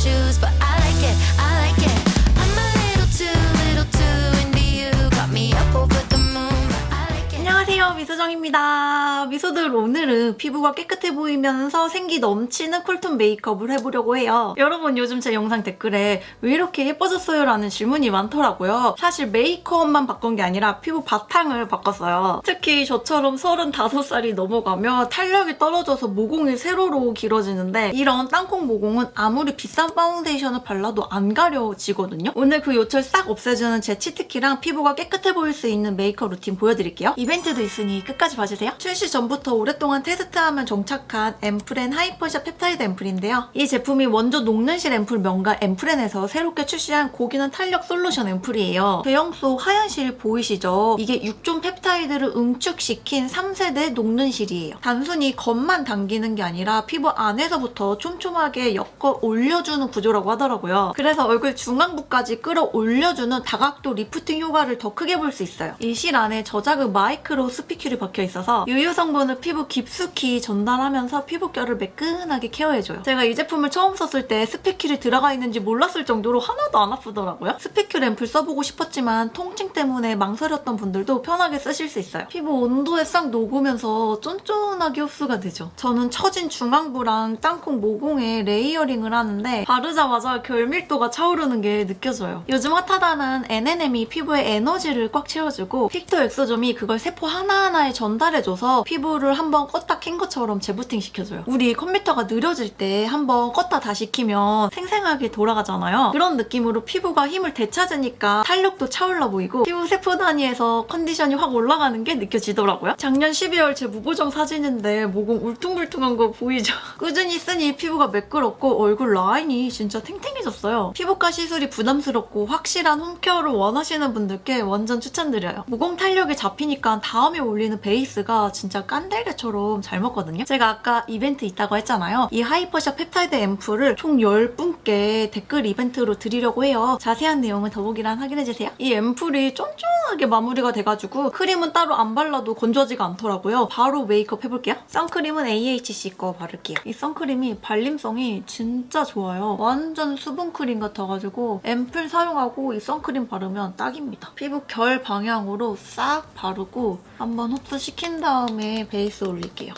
shoes, but I like it, I like it. I'm a little too into you. Got me up over the moon, but I like it. 안녕하세요, 미소정입니다. 미소들, 오늘은 피부가 깨끗해 보이면서 생기 넘치는 쿨톤 메이크업을 해보려고 해요. 여러분, 요즘 제 영상 댓글에 왜 이렇게 예뻐졌어요? 라는 질문이 많더라고요. 사실 메이크업만 바꾼 게 아니라 피부 바탕을 바꿨어요. 특히 저처럼 35살이 넘어가면 탄력이 떨어져서 모공이 세로로 길어지는데, 이런 땅콩 모공은 아무리 비싼 파운데이션을 발라도 안 가려지거든요. 오늘 그 요철 싹 없애주는 제 치트키랑 피부가 깨끗해 보일 수 있는 메이크업 루틴 보여드릴게요. 이벤트도 있으니 끝까지 봐주세요. 출시 전부터 오랫동안 테스트하면 정착한 앰플앤 하이퍼샷 펩타이드 앰플인데요. 이 제품이 원조 녹는실 앰플 명가 앰플앤에서 새롭게 출시한 고기능 탄력 솔루션 앰플이에요. 제형 속 하얀 실 보이시죠? 이게 6종 펩타이드를 응축시킨 3세대 녹는실이에요. 단순히 겉만 당기는 게 아니라 피부 안에서부터 촘촘하게 엮어 올려주는 구조라고 하더라고요. 그래서 얼굴 중앙부까지 끌어올려주는 다각도 리프팅 효과를 더 크게 볼 수 있어요. 이 실 안에 저자극 마이크로 스피큐리 박혀 있어서 유효 성분을 피부 깊숙이 전달하면서 피부결을 매끈하게 케어해줘요. 제가 이 제품을 처음 썼을 때 스피큐리 들어가 있는지 몰랐을 정도로 하나도 안 아프더라고요. 스피큐리 앰플 써보고 싶었지만 통증 때문에 망설였던 분들도 편하게 쓰실 수 있어요. 피부 온도에 싹 녹으면서 쫀쫀하게 흡수가 되죠. 저는 처진 중앙부랑 땅콩 모공에 레이어링을 하는데 바르자마자 결밀도가 차오르는 게 느껴져요. 요즘 핫하다는 NNM이 피부에 에너지를 꽉 채워주고 픽터 엑소점이 그걸 세포 하나하나에 전달해줘서 피부를 한번 껐다 킨 것처럼 재부팅 시켜줘요. 우리 컴퓨터가 느려질 때 한번 껐다 다시 키면 생생하게 돌아가잖아요. 그런 느낌으로 피부가 힘을 되찾으니까 탄력도 차올라 보이고 피부 세포 단위에서 컨디션이 확 올라가는 게 느껴지더라고요. 작년 12월 제 무보정 사진인데 모공 울퉁불퉁한 거 보이죠? 꾸준히 쓰니 피부가 매끄럽고 얼굴 라인이 진짜 탱탱해졌어요. 피부과 시술이 부담스럽고 확실한 홈케어를 원하시는 분들께 완전 추천드려요. 모공 탄력이 잡히니까 다음에 올리는 베이스가 진짜 깐달걀처럼 잘 먹거든요. 제가 아까 이벤트 있다고 했잖아요. 이 하이퍼샷 펩타이드 앰플을 총 10분께 댓글 이벤트로 드리려고 해요. 자세한 내용은 더보기란 확인해주세요. 이 앰플이 쫀쫀하게 마무리가 돼가지고 크림은 따로 안 발라도 건조하지가 않더라고요. 바로 메이크업 해볼게요. 선크림은 AHC 거 바를게요. 이 선크림이 발림성이 진짜 좋아요. 완전 수분크림 같아가지고 앰플 사용하고 이 선크림 바르면 딱입니다. 피부 결 방향으로 싹 바르고 한번 흡수시킨 다음에 베이스 올릴게요.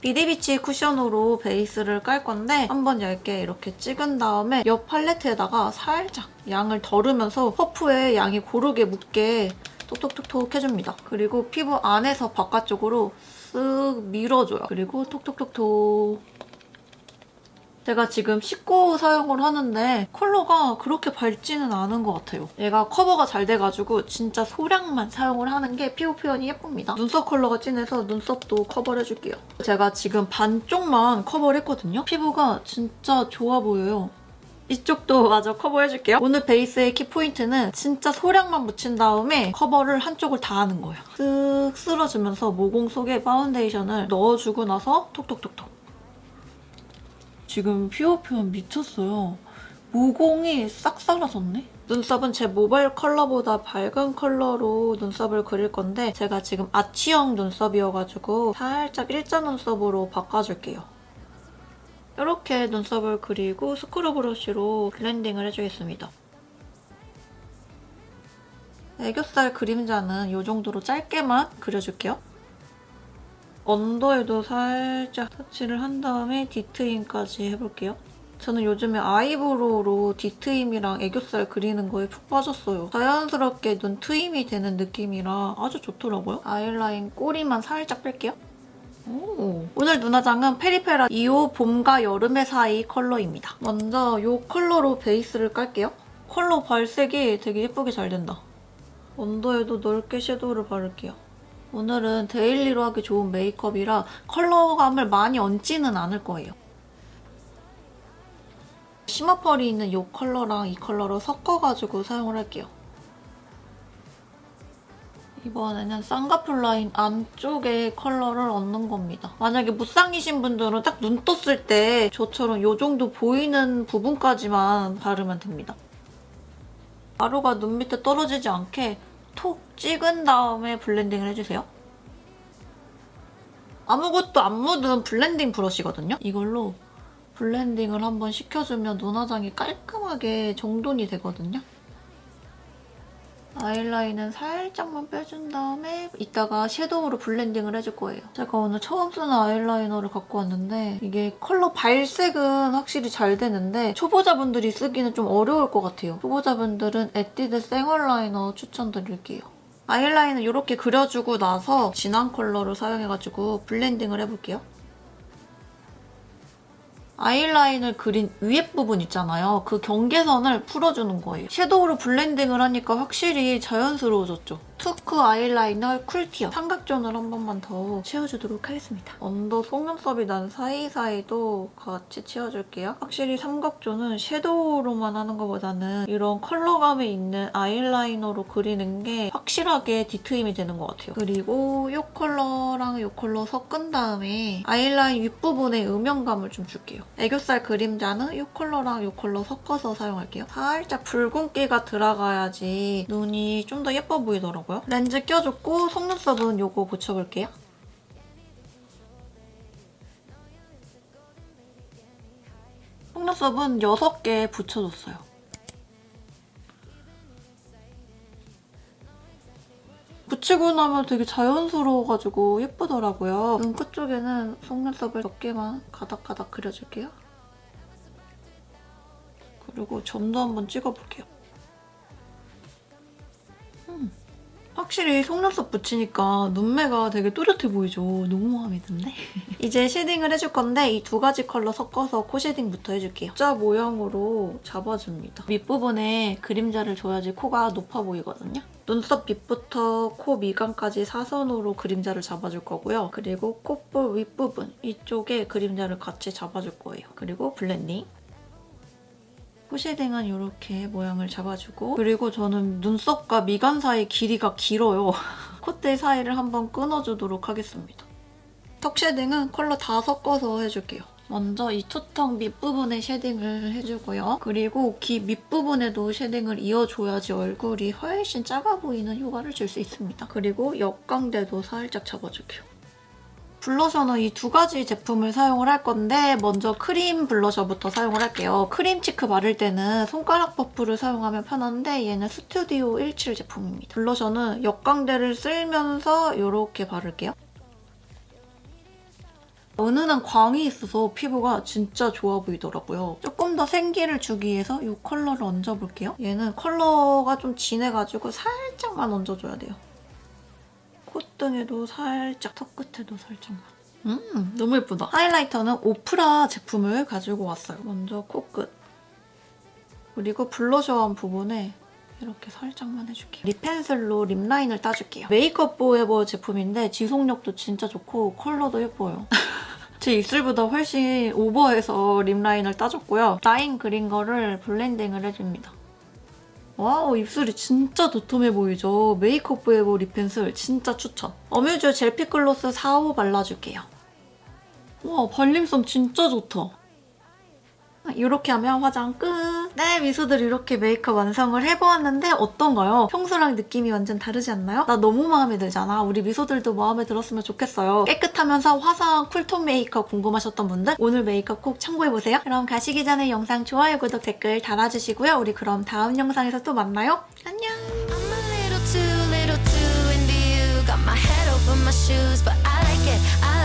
비디비치 쿠션으로 베이스를 깔 건데 한번 얇게 이렇게 찍은 다음에 옆 팔레트에다가 살짝 양을 덜으면서 퍼프에 양이 고르게 묻게 톡톡톡톡 해줍니다. 그리고 피부 안에서 바깥쪽으로 쓱 밀어줘요. 그리고 톡톡톡톡. 제가 지금 씻고 사용을 하는데 컬러가 그렇게 밝지는 않은 것 같아요. 얘가 커버가 잘 돼가지고 진짜 소량만 사용을 하는 게 피부 표현이 예쁩니다. 눈썹 컬러가 진해서 눈썹도 커버를 해줄게요. 제가 지금 반쪽만 커버를 했거든요. 피부가 진짜 좋아 보여요. 이쪽도 마저 커버해줄게요. 오늘 베이스의 키포인트는 진짜 소량만 묻힌 다음에 커버를 한쪽을 다 하는 거예요. 쓱 쓸어주면서 모공 속에 파운데이션을 넣어주고 나서 톡톡톡톡. 지금 피부 표현 미쳤어요. 모공이 싹 사라졌네? 눈썹은 제 모발 컬러보다 밝은 컬러로 눈썹을 그릴 건데 제가 지금 아치형 눈썹이어가지고 살짝 일자 눈썹으로 바꿔줄게요. 이렇게 눈썹을 그리고 스크럽 브러쉬로 블렌딩을 해주겠습니다. 애교살 그림자는 이 정도로 짧게만 그려줄게요. 언더에도 살짝 터치를 한 다음에 뒤트임까지 해볼게요. 저는 요즘에 아이브로우로 뒤트임이랑 애교살 그리는 거에 푹 빠졌어요. 자연스럽게 눈 트임이 되는 느낌이라 아주 좋더라고요. 아이라인 꼬리만 살짝 뺄게요. 오늘 눈화장은 페리페라 2호 봄과 여름의 사이 컬러입니다. 먼저 이 컬러로 베이스를 깔게요. 컬러 발색이 되게 예쁘게 잘 된다. 언더에도 넓게 섀도우를 바를게요. 오늘은 데일리로 하기 좋은 메이크업이라 컬러감을 많이 얹지는 않을 거예요. 쉬머펄이 있는 이 컬러랑 이 컬러로 섞어가지고 사용을 할게요. 이번에는 쌍꺼풀 라인 안쪽에 컬러를 얹는 겁니다. 만약에 무쌍이신 분들은 딱 눈 떴을 때 저처럼 이 정도 보이는 부분까지만 바르면 됩니다. 가루가 눈 밑에 떨어지지 않게 톡 찍은 다음에 블렌딩을 해주세요. 아무것도 안 묻은 블렌딩 브러쉬거든요? 이걸로 블렌딩을 한번 시켜주면 눈 화장이 깔끔하게 정돈이 되거든요. 아이라인은 살짝만 빼준 다음에 이따가 섀도우로 블렌딩을 해줄 거예요. 제가 오늘 처음 쓰는 아이라이너를 갖고 왔는데 이게 컬러 발색은 확실히 잘 되는데 초보자분들이 쓰기는 좀 어려울 것 같아요. 초보자분들은 에뛰드 생얼라이너 추천드릴게요. 아이라인을 이렇게 그려주고 나서 진한 컬러를 사용해가지고 블렌딩을 해볼게요. 아이라인을 그린 위에 부분 있잖아요. 그 경계선을 풀어주는 거예요. 섀도우로 블렌딩을 하니까 확실히 자연스러워졌죠. 투크 아이라이너 쿨티어 삼각존을 한 번만 더 채워주도록 하겠습니다. 언더 속눈썹이 난 사이사이도 같이 채워줄게요. 확실히 삼각존은 섀도우로만 하는 것보다는 이런 컬러감이 있는 아이라이너로 그리는 게 확실하게 뒤트임이 되는 것 같아요. 그리고 이 컬러랑 이 컬러 섞은 다음에 아이라인 윗부분에 음영감을 좀 줄게요. 애교살 그림자는 이 컬러랑 이 컬러 섞어서 사용할게요. 살짝 붉은기가 들어가야지 눈이 좀 더 예뻐 보이더라고요. 렌즈 껴줬고 속눈썹은 이거 붙여볼게요. 속눈썹은 6개 붙여줬어요. 붙이고 나면 되게 자연스러워가지고 예쁘더라고요. 눈 끝쪽에는 속눈썹을 몇 개만 가닥가닥 그려줄게요. 그리고 점도 한번 찍어볼게요. 확실히 속눈썹 붙이니까 눈매가 되게 또렷해 보이죠? 너무 마음에 드는데? 이제 쉐딩을 해줄 건데 이 2가지 컬러 섞어서 코 쉐딩부터 해줄게요. 자 모양으로 잡아줍니다. 밑부분에 그림자를 줘야지 코가 높아 보이거든요. 눈썹 밑부터 코 미간까지 사선으로 그림자를 잡아줄 거고요. 그리고 콧볼 윗부분 이쪽에 그림자를 같이 잡아줄 거예요. 그리고 블렌딩. 코 쉐딩은 이렇게 모양을 잡아주고 그리고 저는 눈썹과 미간 사이 길이가 길어요. 콧대 사이를 한번 끊어주도록 하겠습니다. 턱 쉐딩은 컬러 다 섞어서 해줄게요. 먼저 이 투턱 밑부분에 쉐딩을 해주고요. 그리고 귀 밑부분에도 쉐딩을 이어줘야지 얼굴이 훨씬 작아 보이는 효과를 줄 수 있습니다. 그리고 역광대도 살짝 잡아줄게요. 블러셔는 이 2가지 제품을 사용을 할 건데 먼저 크림 블러셔부터 사용을 할게요. 크림 치크 바를 때는 손가락 퍼프를 사용하면 편한데 얘는 스튜디오 17 제품입니다. 블러셔는 역광대를 쓸면서 이렇게 바를게요. 은은한 광이 있어서 피부가 진짜 좋아 보이더라고요. 조금 더 생기를 주기 위해서 이 컬러를 얹어볼게요. 얘는 컬러가 좀 진해가지고 살짝만 얹어줘야 돼요. 콧등에도 살짝, 턱 끝에도 살짝만. 너무 예쁘다. 하이라이터는 오프라 제품을 가지고 왔어요. 먼저 코끝. 그리고 블러셔한 부분에 이렇게 살짝만 해줄게요. 립 펜슬로 립 라인을 따줄게요. 메이크업 포에버 제품인데 지속력도 진짜 좋고 컬러도 예뻐요. 제 입술보다 훨씬 오버해서 립 라인을 따줬고요. 라인 그린 거를 블렌딩을 해줍니다. 와우, 입술이 진짜 도톰해 보이죠? 메이크업 포에버 립 펜슬 진짜 추천. 어뮤즈 젤픽 글로스 4호 발라줄게요. 와, 발림성 진짜 좋다. 이렇게 하면 화장 끝! 네, 미소들 이렇게 메이크업 완성을 해보았는데 어떤가요? 평소랑 느낌이 완전 다르지 않나요? 나 너무 마음에 들잖아. 우리 미소들도 마음에 들었으면 좋겠어요. 깨끗하면서 화사한 쿨톤 메이크업 궁금하셨던 분들 오늘 메이크업 꼭 참고해보세요. 그럼 가시기 전에 영상 좋아요, 구독, 댓글 달아주시고요. 우리 그럼 다음 영상에서 또 만나요. 안녕! I'm a little too into you. Got my head over my shoes, but I like it.